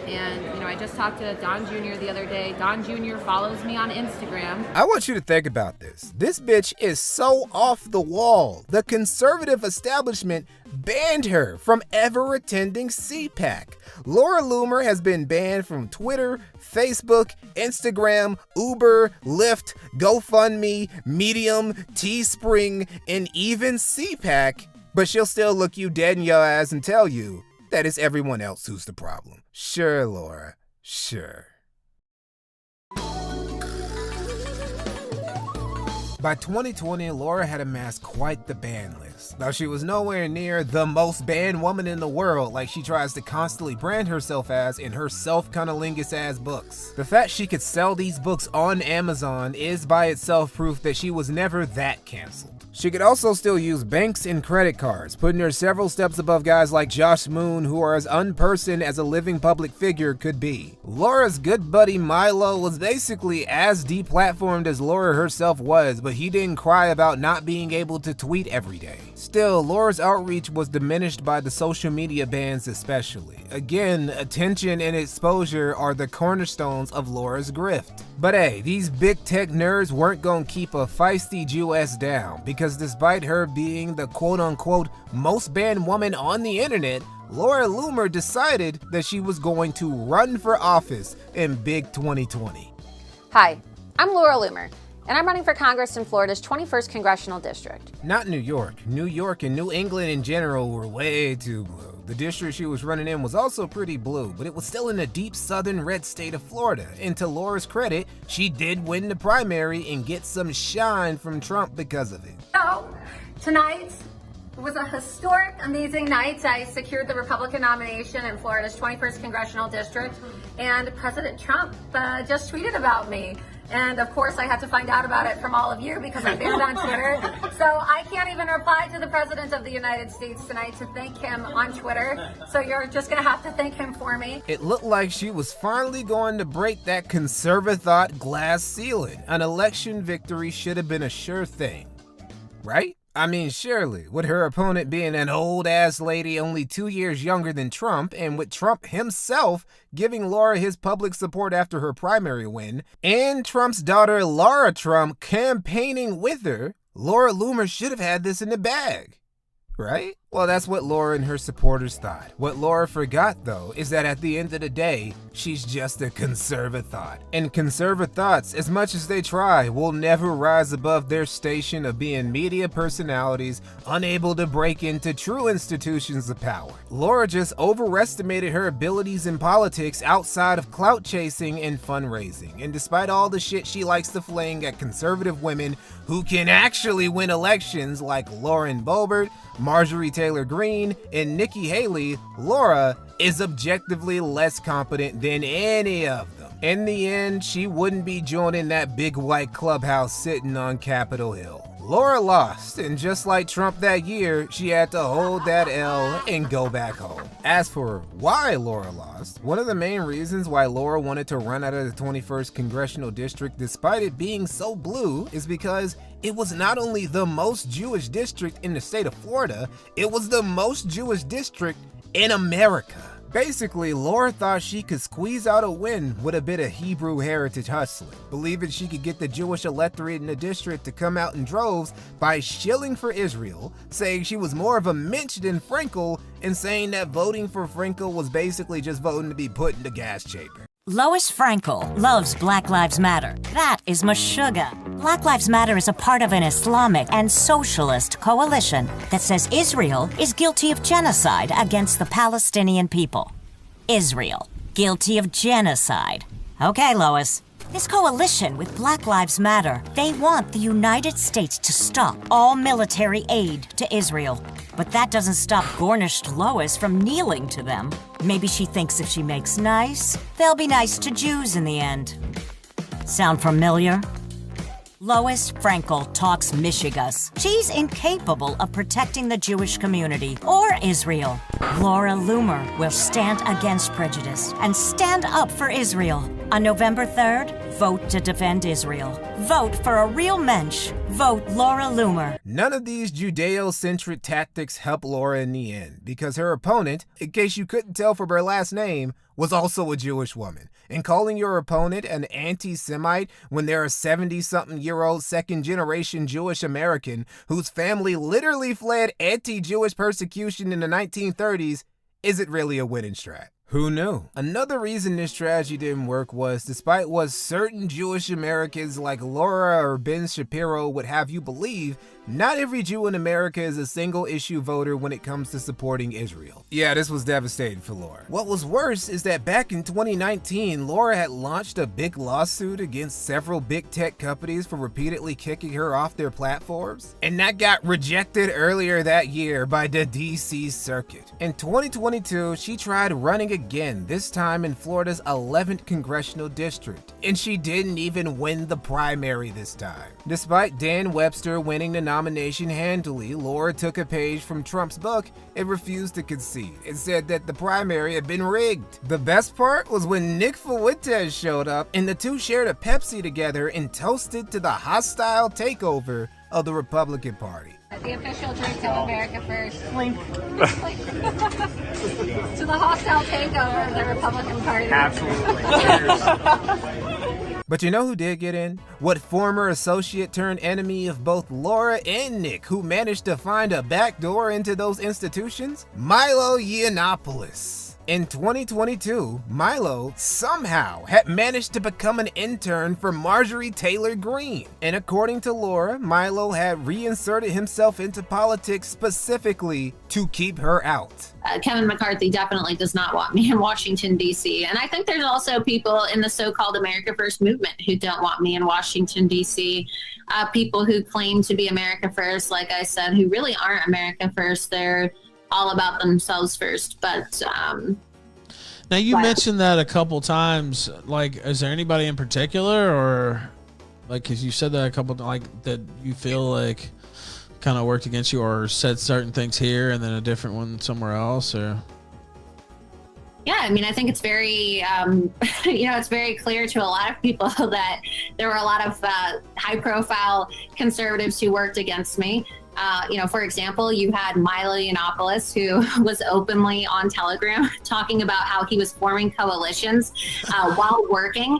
Speaker 17: And, you know, I just talked to Don Jr. the other day. Don Jr. follows me on Instagram.
Speaker 1: I want you to think about this. This bitch is so off the wall. The conservative establishment banned her from ever attending CPAC. Laura Loomer has been banned from Twitter, Facebook, Instagram, Uber, Lyft, GoFundMe, Medium, Teespring, and even CPAC, but she'll still look you dead in your eyes and tell you that it's everyone else who's the problem. Sure, Laura, sure. By 2020, Laura had amassed quite the ban list. books. Though she was nowhere near the most banned woman in the world like she tries to constantly brand herself as in her self-cunnilingus ass books. The fact she could sell these books on Amazon is by itself proof that she was never that canceled. She could also still use banks and credit cards, putting her several steps above guys like Josh Moon, who are as unpersoned as a living public figure could be. Laura's good buddy Milo was basically as deplatformed as Laura herself was, but he didn't cry about not being able to tweet every day. Still, Laura's outreach was diminished by the social media bans especially. Again, attention and exposure are the cornerstones of Laura's grift. But hey, these big tech nerds weren't gonna keep a feisty Jewess down, because despite her being the quote-unquote most banned woman on the internet, Laura Loomer decided that she was going to run for office in big 2020.
Speaker 6: Hi, I'm Laura Loomer, and I'm running for Congress in Florida's 21st Congressional District.
Speaker 1: Not New York. New York and New England in general were way too blue. The district she was running in was also pretty blue, but it was still in the deep southern red state of Florida. And to Laura's credit, she did win the primary and get some shine from Trump because of it.
Speaker 7: So, tonight was a historic, amazing night. I secured the Republican nomination in Florida's 21st Congressional District, and President Trump just tweeted about me. And of course, I had to find out about it from all of you because I'm banned on Twitter. So I can't even reply to the President of the United States tonight to thank him on Twitter. So you're just gonna have to thank him for me.
Speaker 1: It looked like she was finally going to break that conservative thought glass ceiling. An election victory should have been a sure thing, right? I mean, surely, with her opponent being an old-ass lady only 2 years younger than Trump, and with Trump himself giving Laura his public support after her primary win, and Trump's daughter Lara Trump campaigning with her, Laura Loomer should have had this in the bag, right? Well, that's what Laura and her supporters thought. What Laura forgot, though, is that at the end of the day, she's just a conservative thought. And conservative thoughts, as much as they try, will never rise above their station of being media personalities unable to break into true institutions of power. Laura just overestimated her abilities in politics outside of clout chasing and fundraising. And despite all the shit she likes to fling at conservative women who can actually win elections like Lauren Boebert, Marjorie Taylor Greene, and Nikki Haley, Laura is objectively less competent than any of them. In the end, she wouldn't be joining that big white clubhouse sitting on Capitol Hill. Laura lost, and just like Trump that year, she had to hold that L and go back home. As for why Laura lost, one of the main reasons why Laura wanted to run out of the 21st Congressional District despite it being so blue is because it was not only the most Jewish district in the state of Florida, it was the most Jewish district in America. Basically, Laura thought she could squeeze out a win with a bit of Hebrew heritage hustling, believing she could get the Jewish electorate in the district to come out in droves by shilling for Israel, saying she was more of a Minch than Frankel, and saying that voting for Frankel was basically just voting to be put in the gas chamber.
Speaker 18: Lois Frankel loves Black Lives Matter. That is Meshuggah. Black Lives Matter is a part of an Islamic and socialist coalition that says Israel is guilty of genocide against the Palestinian people. Israel, guilty of genocide. Okay, Lois. This coalition with Black Lives Matter, they want the United States to stop all military aid to Israel. But that doesn't stop Gornished Lois from kneeling to them. Maybe she thinks if she makes nice, they'll be nice to Jews in the end. Sound familiar? Lois Frankel talks Michigas. She's incapable of protecting the Jewish community or Israel. Laura Loomer will stand against prejudice and stand up for Israel. On November 3rd, vote to defend Israel. Vote for a real mensch. Vote Laura Loomer.
Speaker 1: None of these Judeo-centric tactics help Laura in the end, because her opponent, in case you couldn't tell from her last name, was also a Jewish woman. And calling your opponent an anti-Semite when they're a 70-something-year-old second-generation Jewish American whose family literally fled anti-Jewish persecution in the 1930s isn't really a winning strat. Who knew? Another reason this strategy didn't work was, despite what certain Jewish Americans like Laura or Ben Shapiro would have you believe, not every Jew in America is a single-issue voter when it comes to supporting Israel. Yeah, this was devastating for Laura. What was worse is that back in 2019, Laura had launched a big lawsuit against several big tech companies for repeatedly kicking her off their platforms, and that got rejected earlier that year by the DC Circuit. In 2022, she tried running again, this time in Florida's 11th congressional district, and she didn't even win the primary this time. Despite Dan Webster winning the nomination handily, Laura took a page from Trump's book and refused to concede and said that the primary had been rigged. The best part was when Nick Fuentes showed up and the two shared a Pepsi together and toasted to the hostile takeover of the Republican Party.
Speaker 17: The official drink to America First. To the hostile takeover of the Republican Party.
Speaker 1: But you know who did get in? What former associate turned enemy of both Laura and Nick, who managed to find a back door into those institutions? Milo Yiannopoulos. In 2022, Milo somehow had managed to become an intern for Marjorie Taylor Greene. And according to Laura, Milo had reinserted himself into politics specifically to keep her out.
Speaker 11: Kevin McCarthy definitely does not want me in Washington, D.C. And I think there's also people in the so-called America First movement who don't want me in Washington, D.C. People who claim to be America First, like I said, who really aren't America First. They're all about themselves first. But
Speaker 19: now you mentioned that a couple times. Like, is there anybody in particular, or like, because you said that a couple, like, that you feel like kind of worked against you or said certain things here and then a different one somewhere else, or?
Speaker 11: Yeah, I mean, I think it's very, it's very clear to a lot of people that there were a lot of high-profile conservatives who worked against me. For example, you had Milo Yiannopoulos, who was openly on Telegram talking about how he was forming coalitions while working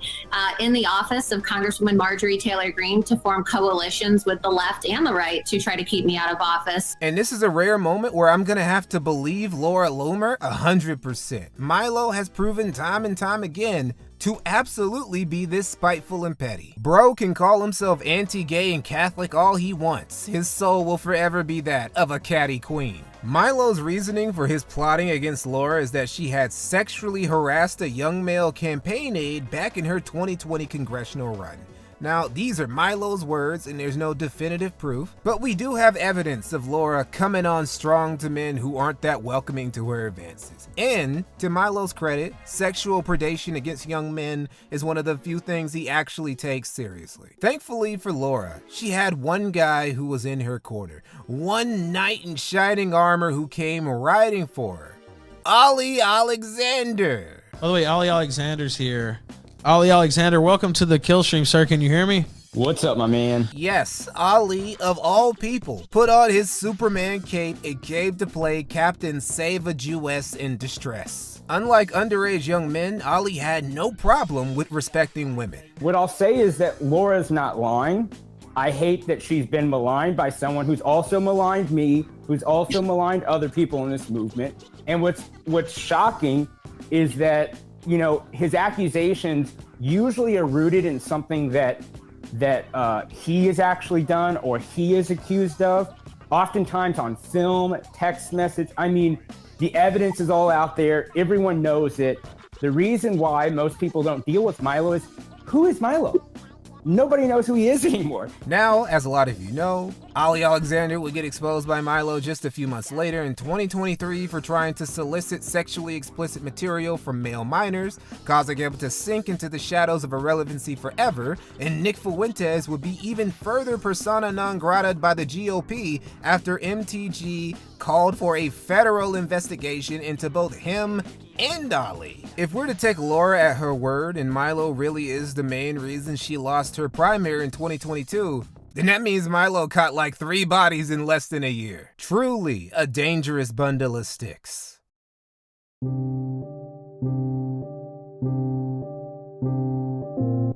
Speaker 11: in the office of Congresswoman Marjorie Taylor Greene to form coalitions with the left and the right to try to keep me out of office.
Speaker 1: And this is a rare moment where I'm gonna have to believe Laura Loomer 100%. Milo has proven time and time again to absolutely be this spiteful and petty. Bro can call himself anti-gay and Catholic all he wants. His soul will forever be that of a catty queen. Milo's reasoning for his plotting against Laura is that she had sexually harassed a young male campaign aide back in her 2020 congressional run. Now, these are Milo's words and there's no definitive proof, but we do have evidence of Laura coming on strong to men who aren't that welcoming to her advances. And, to Milo's credit, sexual predation against young men is one of the few things he actually takes seriously. Thankfully for Laura, she had one guy who was in her corner, one knight in shining armor who came riding for her. Ollie Alexander.
Speaker 19: By the way, Ollie Alexander's here. Ollie Alexander, welcome to the kill stream, sir. Can you hear me?
Speaker 20: What's up, my man?
Speaker 1: Yes, Ali, of all people, put on his Superman cape and came to play Captain Save a Jewess in Distress. Unlike underage young men, Ali had no problem with respecting women.
Speaker 20: What I'll say is that Laura's not lying. I hate that she's been maligned by someone who's also maligned me, who's also maligned other people in this movement. And what's shocking is that, his accusations usually are rooted in something that he has actually done or he is accused of, oftentimes on film, text message. I mean, the evidence is all out there. Everyone knows it. The reason why most people don't deal with Milo is, who is Milo? Nobody knows who he is anymore.
Speaker 1: Now, as a lot of you know, Ollie Alexander would get exposed by Milo just a few months later in 2023 for trying to solicit sexually explicit material from male minors, causing him to sink into the shadows of irrelevancy forever, and Nick Fuentes would be even further persona non grata by the GOP after MTG called for a federal investigation into both him and Ollie. If we're to take Laura at her word and Milo really is the main reason she lost her primary in 2022, then that means Milo caught like 3 bodies in less than a year. Truly a dangerous bundle of sticks.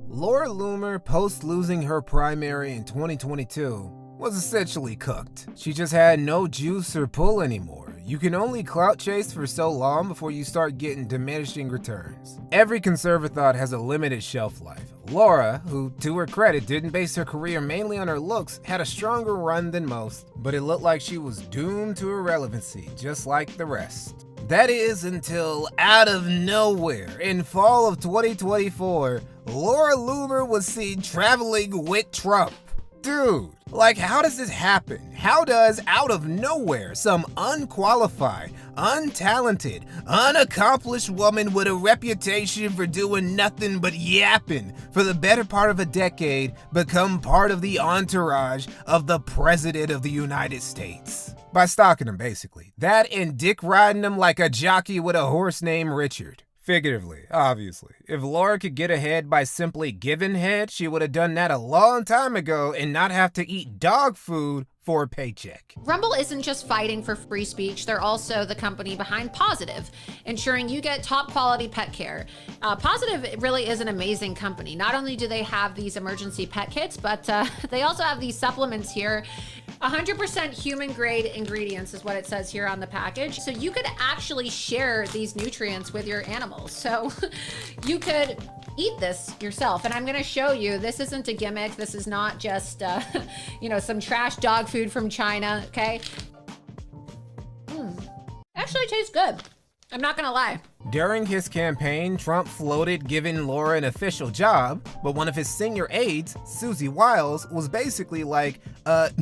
Speaker 1: Laura Loomer, post losing her primary in 2022, was essentially cooked. She just had no juice or pull anymore. You can only clout chase for so long before you start getting diminishing returns. Every conservative thought has a limited shelf life. Laura, who to her credit didn't base her career mainly on her looks, had a stronger run than most, but it looked like she was doomed to irrelevancy, just like the rest. That is until out of nowhere, in fall of 2024, Laura Loomer was seen traveling with Trump. Dude, like, how does this happen? How does, out of nowhere, some unqualified, untalented, unaccomplished woman with a reputation for doing nothing but yapping for the better part of a decade become part of the entourage of the President of the United States? By stalking him, basically. That and dick riding him like a jockey with a horse named Richard. Figuratively, obviously. If Laura could get ahead by simply giving head, she would have done that a long time ago and not have to eat dog food for a paycheck.
Speaker 6: Rumble isn't just fighting for free speech, they're also the company behind Positive, ensuring you get top quality pet care. Positive really is an amazing company. Not only do they have these emergency pet kits, but they also have these supplements here. 100% human grade ingredients is what it says here on the package. So you could actually share these nutrients with your animals. So you could eat this yourself. And I'm gonna show you, this isn't a gimmick. This is not just, some trash dog food from China, okay? Actually tastes good. I'm not gonna lie.
Speaker 1: During his campaign, Trump floated giving Laura an official job, but one of his senior aides, Susie Wiles, was basically like,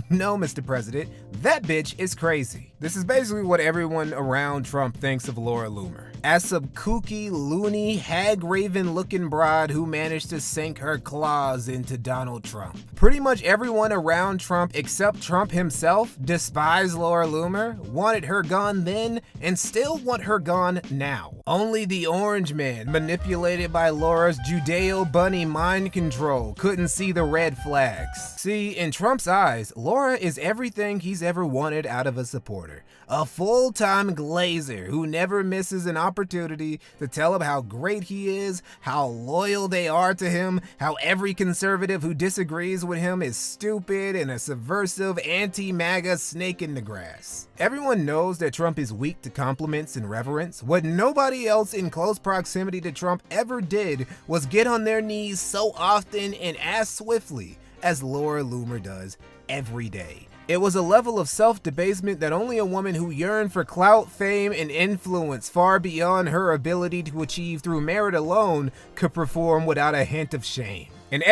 Speaker 1: no, Mr. President, that bitch is crazy. This is basically what everyone around Trump thinks of Laura Loomer. As some kooky, loony, hag-raven-looking broad who managed to sink her claws into Donald Trump. Pretty much everyone around Trump except Trump himself despised Laura Loomer, wanted her gone then, and still want her gone now. Only the orange man, manipulated by Laura's Judeo-bunny mind control, couldn't see the red flags. See, in Trump's eyes, Laura is everything he's ever wanted out of a supporter. A full-time glazer who never misses an opportunity to tell him how great he is, how loyal they are to him, how every conservative who disagrees with him is stupid and a subversive anti-MAGA snake in the grass. Everyone knows that Trump is weak to compliments and reverence. What nobody else in close proximity to Trump ever did was get on their knees so often and as swiftly as Laura Loomer does every day. It was a level of self-debasement that only a woman who yearned for clout, fame, and influence far beyond her ability to achieve through merit alone could perform without a hint of shame. And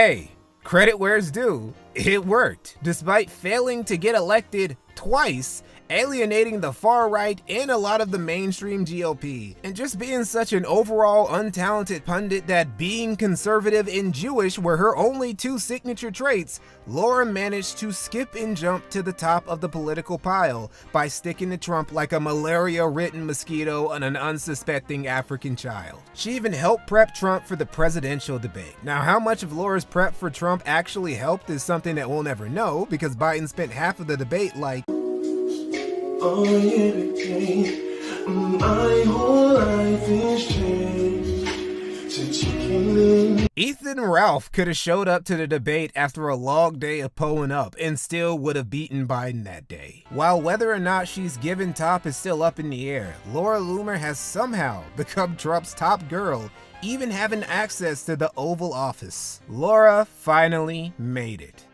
Speaker 1: credit where it's due, it worked. Despite failing to get elected twice, alienating the far right and a lot of the mainstream GOP, and just being such an overall untalented pundit that being conservative and Jewish were her only two signature traits, Laura managed to skip and jump to the top of the political pile by sticking to Trump like a malaria-ridden mosquito on an unsuspecting African child. She even helped prep Trump for the presidential debate. Now, how much of Laura's prep for Trump actually helped is something that we'll never know, because Biden spent half of the debate like,
Speaker 21: oh yeah, my whole life is changed since you came in.
Speaker 1: Ethan Ralph could have showed up to the debate after a long day of pulling up and still would have beaten Biden that day. While whether or not she's given top is still up in the air, Laura Loomer has somehow become Trump's top girl, even having access to the Oval Office. Laura finally made it.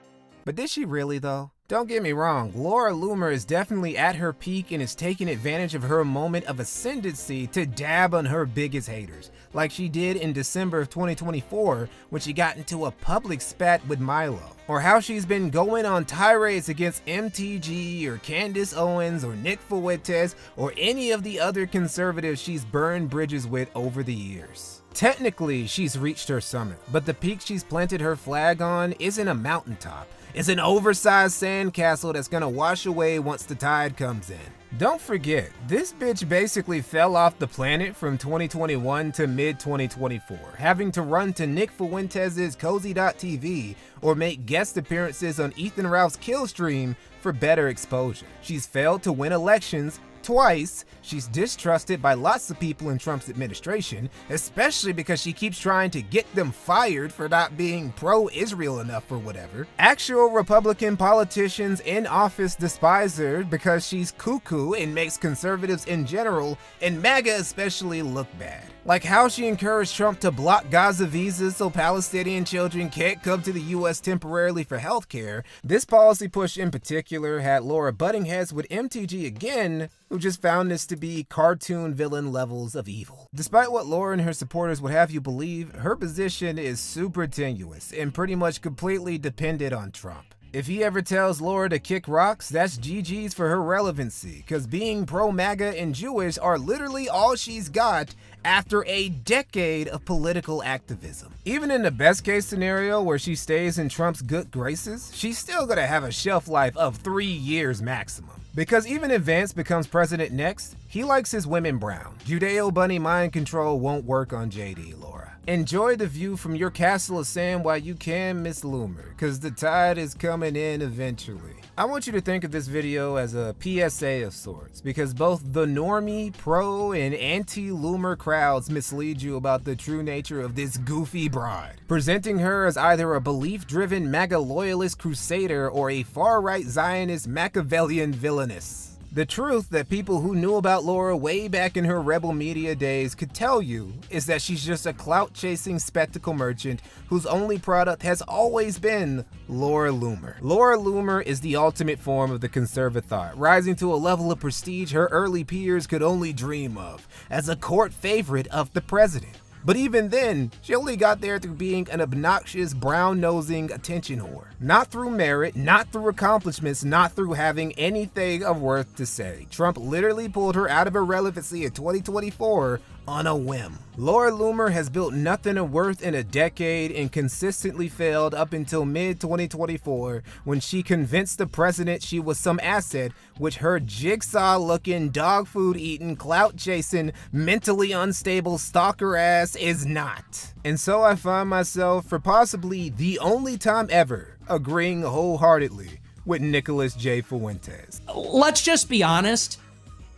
Speaker 1: But did she really though? Don't get me wrong, Laura Loomer is definitely at her peak and is taking advantage of her moment of ascendancy to dab on her biggest haters, like she did in December of 2024 when she got into a public spat with Milo. Or how she's been going on tirades against MTG or Candace Owens or Nick Fuentes or any of the other conservatives she's burned bridges with over the years. Technically, she's reached her summit, but the peak she's planted her flag on isn't a mountaintop. It's an oversized sandcastle that's gonna wash away once the tide comes in. Don't forget, this bitch basically fell off the planet from 2021 to mid-2024, having to run to Nick Fuentes' Cozy.tv or make guest appearances on Ethan Ralph's Kill Stream for better exposure. She's failed to win elections twice, she's distrusted by lots of people in Trump's administration, especially because she keeps trying to get them fired for not being pro-Israel enough or whatever. Actual Republican politicians in office despise her because she's cuckoo and makes conservatives in general, and MAGA especially, look bad. Like how she encouraged Trump to block Gaza visas so Palestinian children can't come to the US temporarily for healthcare. This policy push in particular had Laura butting heads with MTG again, who just found this to be cartoon villain levels of evil. Despite what Laura and her supporters would have you believe, her position is super tenuous and pretty much completely dependent on Trump. If he ever tells Laura to kick rocks, that's GG's for her relevancy, cause being pro-MAGA and Jewish are literally all she's got after a decade of political activism. Even in the best case scenario where she stays in Trump's good graces, she's still gonna have a shelf life of 3 years maximum. Because even if Vance becomes president next, he likes his women brown. Judeo bunny mind control won't work on JD, Laura. Enjoy the view from your castle of sand while you can, Miss Loomer, cause the tide is coming in eventually. I want you to think of this video as a PSA of sorts, because both the normie, pro, and anti-Loomer crowds mislead you about the true nature of this goofy bride, presenting her as either a belief-driven MAGA loyalist crusader or a far-right Zionist Machiavellian villainess. The truth that people who knew about Laura way back in her rebel media days could tell you is that she's just a clout-chasing spectacle merchant whose only product has always been Laura Loomer. Laura Loomer is the ultimate form of the conservative thought, rising to a level of prestige her early peers could only dream of, as a court favorite of the president. But even then, she only got there through being an obnoxious, brown-nosing attention whore. Not through merit, not through accomplishments, not through having anything of worth to say. Trump literally pulled her out of her relevancy in 2024 on a whim. Laura Loomer has built nothing of worth in a decade and consistently failed up until mid-2024 when she convinced the president she was some asset, which her jigsaw-looking, dog food-eating, clout-chasing, mentally unstable stalker ass is not. And so I find myself, for possibly the only time ever, agreeing wholeheartedly with Nicholas J. Fuentes.
Speaker 2: Let's just be honest.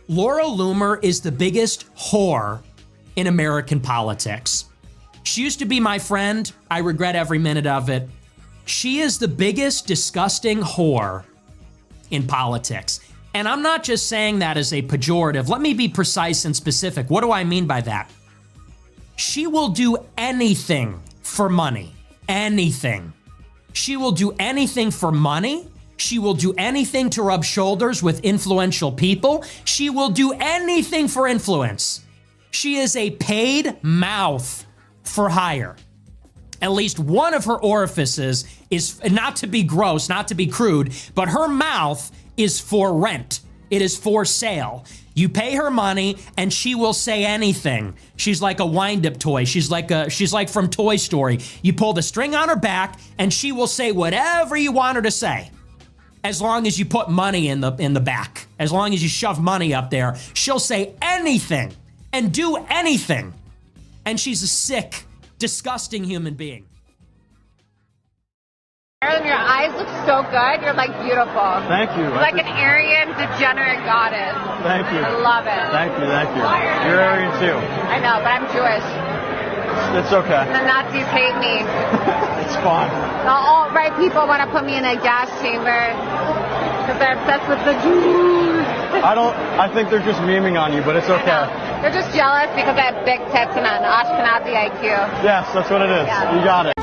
Speaker 2: Laura Loomer is the biggest whore in American politics. She used to be my friend. I regret every minute of it. She is the biggest disgusting whore in politics. And I'm not just saying that as a pejorative. Let me be precise and specific. What do I mean by that? She will do anything for money. Anything. She will do anything for money. She will do anything to rub shoulders with influential people. She will do anything for influence. She is a paid mouth for hire. At least one of her orifices is, not to be gross, not to be crude, but her mouth is for rent. It is for sale. You pay her money and she will say anything. She's like a wind-up toy. She's like from Toy Story. You pull the string on her back and she will say whatever you want her to say. As long as you put money in the back, as long as you shove money up there, she'll say anything and do anything. And she's a sick, disgusting human being.
Speaker 7: Aaron, your eyes look so good. You're like beautiful.
Speaker 22: Thank you.
Speaker 7: You're like an Aryan degenerate goddess.
Speaker 22: Thank you.
Speaker 7: I love it.
Speaker 22: Thank you. Thank you. You're Aryan too.
Speaker 7: I know, but I'm Jewish.
Speaker 22: It's okay.
Speaker 7: The Nazis hate me.
Speaker 22: It's fine.
Speaker 7: The alt-right people want to put me in a gas chamber because they're obsessed with the Jews.
Speaker 22: I think they're just memeing on you, but it's okay.
Speaker 7: They're just jealous because I have big tits and an Ashkenazi IQ.
Speaker 22: Yes, that's what it is.
Speaker 7: Yeah.
Speaker 22: You got it.